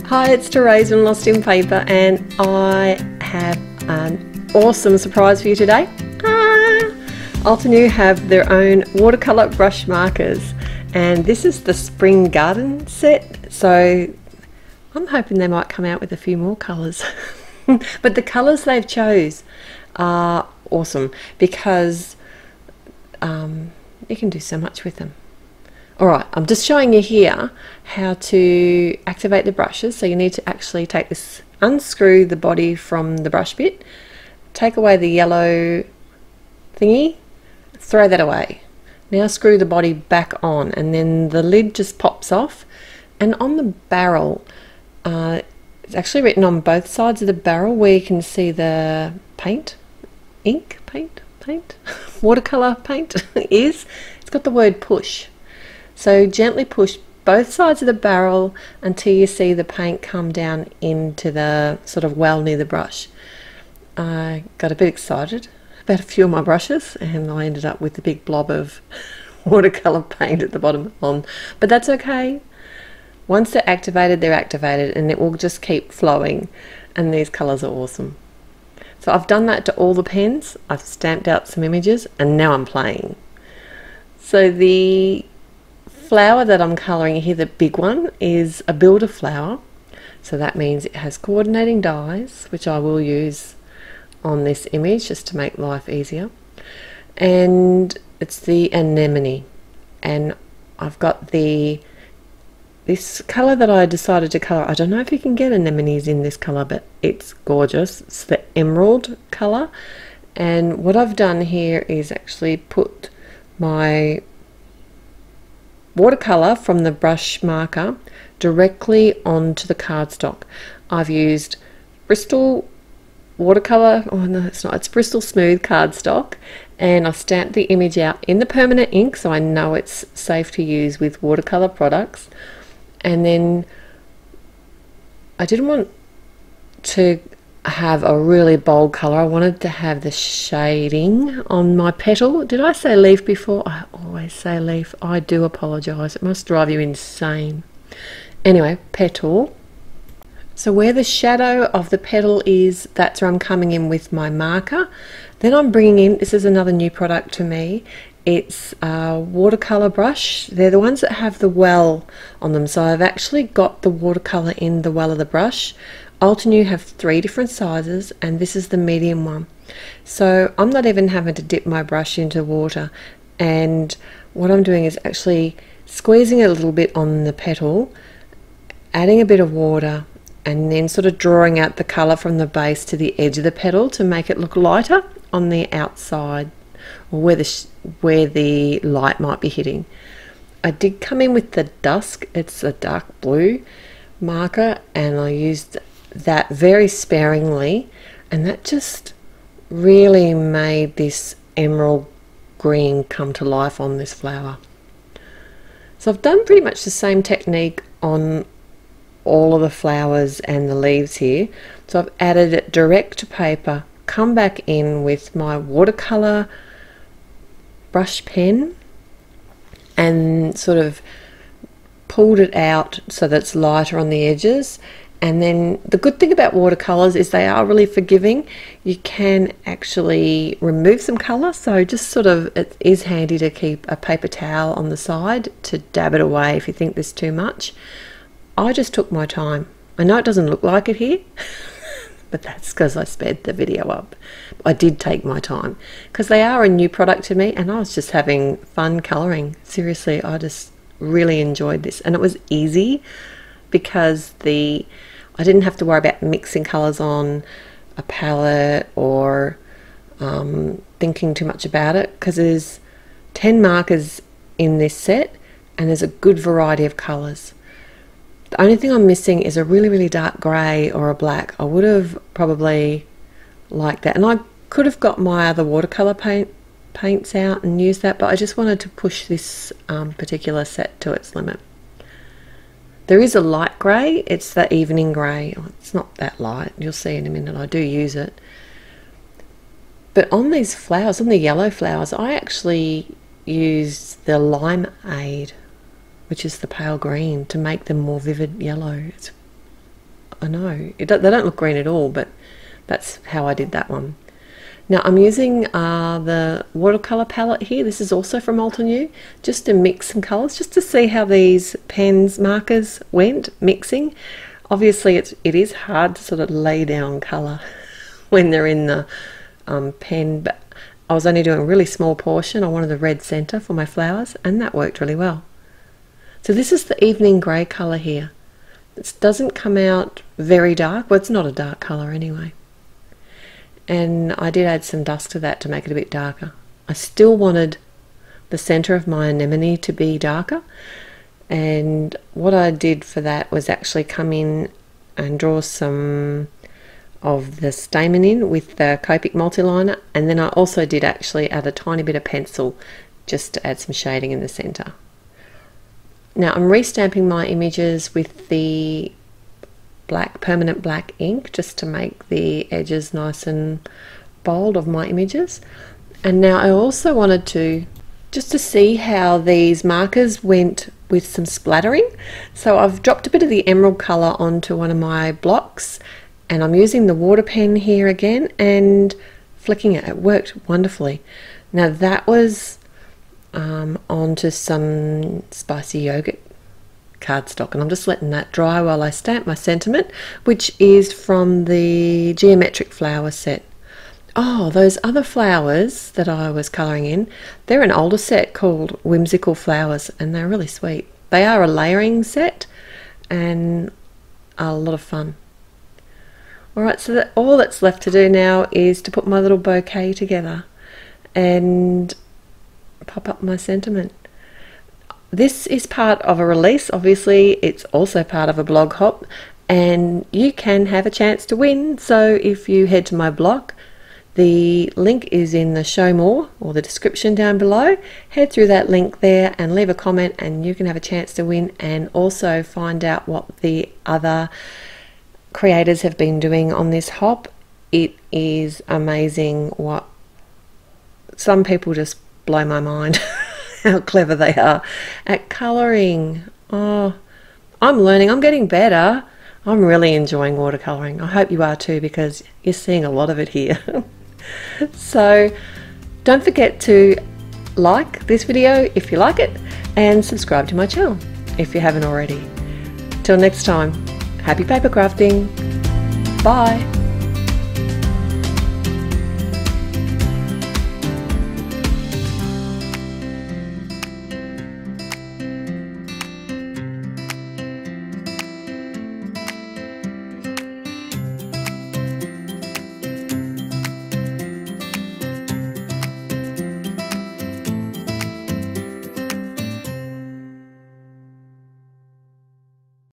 Hi, it's Therese from Lostinpaper, and I have an awesome surprise for you today. Altenew have their own watercolor brush markers, and this is the spring garden set, so I'm hoping they might come out with a few more colours. But the colours they've chose are awesome because you can do so much with them. Alright, I'm just showing you here how to activate the brushes. So you need to actually take this, unscrew the body from the brush bit, take away the yellow thingy, throw that away. Now screw the body back on, and then the lid just pops off, and on the barrel, it's actually written on both sides of the barrel where you can see the paint, watercolor paint is. It's got the word push. So gently push both sides of the barrel until you see the paint come down into the sort of well near the brush. I got a bit excited about a few of my brushes, and I ended up with a big blob of watercolor paint at the bottom on, but that's okay. Once they're activated, and it will just keep flowing, and these colors are awesome. So I've done that to all the pens. I've stamped out some images, and now I'm playing. So the flower that I'm colouring here, the big one, is a builder flower. So that means it has coordinating dies, which I will use on this image just to make life easier. And it's the anemone. And I've got this colour that I decided to colour. I don't know if you can get anemones in this colour, but it's gorgeous. It's the emerald colour. And what I've done here is actually put my watercolor from the brush marker directly onto the cardstock. I've used Bristol watercolor, oh no it's not, it's Bristol smooth cardstock, and I stamped the image out in the permanent ink so I know it's safe to use with watercolor products. And then I didn't want to have a really bold color. I wanted to have the shading on my petal. Did I say leaf before? I always say leaf. I do apologize. It must drive you insane. Anyway, petal. So where the shadow of the petal is, that's where I'm coming in with my marker. Then I'm bringing in, this is another new product to me, it's a Watercolor Brush. They're the ones that have the well on them. So I've actually got the watercolor in the well of the brush. Altenew have 3 different sizes, and this is the medium one. So I'm not even having to dip my brush into water, and what I'm doing is actually squeezing a little bit on the petal, adding a bit of water, and then sort of drawing out the colour from the base to the edge of the petal to make it look lighter on the outside, or where the light might be hitting. I did come in with the dusk, it's a dark blue marker, and I used that very sparingly, and that just really made this emerald green come to life on this flower. So I've done pretty much the same technique on all of the flowers and the leaves here. So I've added it direct to paper, come back in with my watercolor brush pen and sort of pulled it out so that it's lighter on the edges. And then the good thing about watercolors is they are really forgiving. You can actually remove some color, so just sort of, it is handy to keep a paper towel on the side to dab it away if you think there's too much. I just took my time. I know it doesn't look like it here, but that's because I sped the video up. I did take my time because they are a new product to me, and I was just having fun coloring. Seriously, I just really enjoyed this, and it was easy because I didn't have to worry about mixing colors on a palette or thinking too much about it, because there's 10 markers in this set and there's a good variety of colors. The only thing I'm missing is a really, really dark grey or a black. I would have probably liked that, and I could have got my other watercolor paints out and used that, but I just wanted to push this particular set to its limit. There is a light grey, it's the evening grey. It's not that light, you'll see in a minute, I do use it. But on these flowers, on the yellow flowers, I actually used the Limeade, which is the pale green, to make them more vivid yellow. It's I know, they don't look green at all, but that's how I did that one. Now I'm using the Watercolor Palette here. This is also from Altenew, just to mix some colours, just to see how these pens markers went mixing. Obviously it is hard to sort of lay down colour when they're in the pen, but I was only doing a really small portion. I wanted the red centre for my flowers, and that worked really well. So this is the evening grey colour here. It doesn't come out very dark. Well, it's not a dark colour anyway. And I did add some dusk to that to make it a bit darker. I still wanted the centre of my anemone to be darker, and what I did for that was actually come in and draw some of the stamen in with the Copic multiliner, and then I also did actually add a tiny bit of pencil just to add some shading in the centre. Now I'm restamping my images with the black, permanent black ink, just to make the edges nice and bold of my images. And now I also wanted to just to see how these markers went with some splattering. So I've dropped a bit of the emerald colour onto one of my blocks, and I'm using the water pen here again and flicking it. It worked wonderfully. Now that was onto some spicy yogurt cardstock, and I'm just letting that dry while I stamp my sentiment, which is from the geometric flower set. Oh, those other flowers that I was colouring in, they're an older set called Whimsical Flowers, and they're really sweet. They are a layering set and a lot of fun. Alright, so all that's left to do now is to put my little bouquet together and pop up my sentiment. This is part of a release, obviously it's also part of a blog hop, and you can have a chance to win. So if you head to my blog, the link is in the show more or the description down below. Head through that link there and leave a comment, and you can have a chance to win, and also find out what the other creators have been doing on this hop. It is amazing what some people just blow my mind how clever they are at colouring. Oh, I'm learning, I'm getting better. I'm really enjoying watercolouring. I hope you are too, because you're seeing a lot of it here. So don't forget to like this video if you like it, and subscribe to my channel if you haven't already. Till next time, happy paper crafting. Bye.